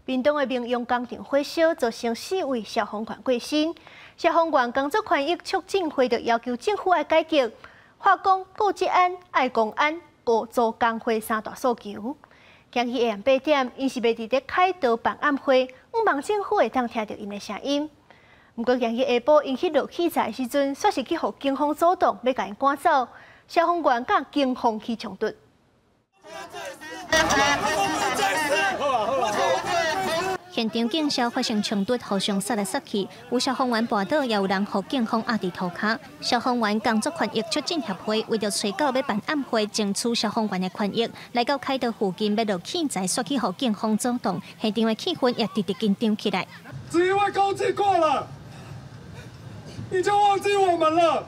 民众的民用工厂火烧，造成4位消防员过身。消防员工作权益促进会就要求政府要改革化工、顾治安、爱公安、合作工会3大诉求。今日下暗8点，因是要伫咧凯道办暗会，希望政府会当听到因的声音。不过今日下晡因去落器材的时阵，却是去互警方阻挡，要甲因赶走。消防员甲警方起冲突。 现场警消发生冲突，互相杀来杀去，有消防员跋倒，也有人互警方压伫涂骹。消防员工作权益促进协会为着找到要办暗会，争取消防员的权益，来到凯道附近要落器材，却去互警方阻挡，现场的气氛也直直紧张起来。只因为攻击过了，你就忘记我们了？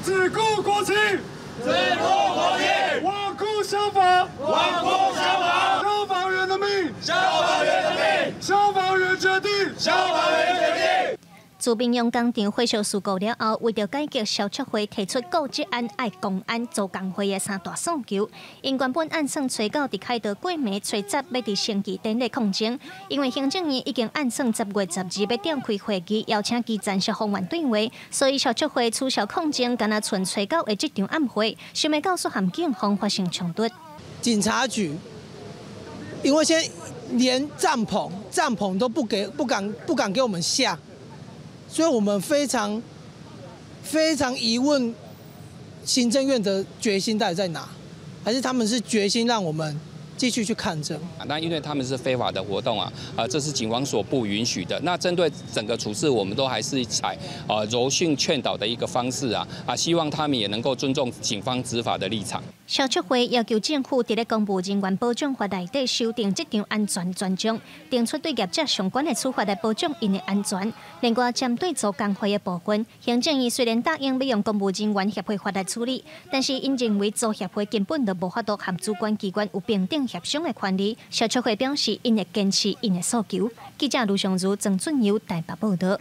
只顾国旗，只顾国旗，罔顾消防，罔顾消防，消防员的命，消防员的命，消防员决定，消防员决定。 自民用工厂火烧事故了后，为着改革消促会提出顾治安、爱公安、做工会的3大诉求。因原本按算找到伫凯道过暝初10要伫星期典礼抗争，因为行政院已经按算10月12要召开会议，邀请基层消防员对话，所以消促会取消抗争，敢若剩找到的这场暗会，想要告诉和警方发生冲突。警察局因为现在连帐篷都不敢给我们下。 所以我们非常疑问，行政院的决心到底在哪？还是他们是决心让我们继续去抗争？那因为他们是非法的活动啊，这是警方所不允许的。那针对整个处置，我们都还是采柔性劝导的一个方式啊，希望他们也能够尊重警方执法的立场。 消促会要求政府伫咧公务人员保障法内底修订这场安全专章，定出对业者相关的处罚来保障因的安全。另外，针对做工会的部分，行政院虽然答应要用公务人员协会法来处理，但是因认为做协会根本就无法度和主管机关有平等协商的权利。消促会表示，因会坚持因的诉求。记者卢尚如、曾俊尧台北报道。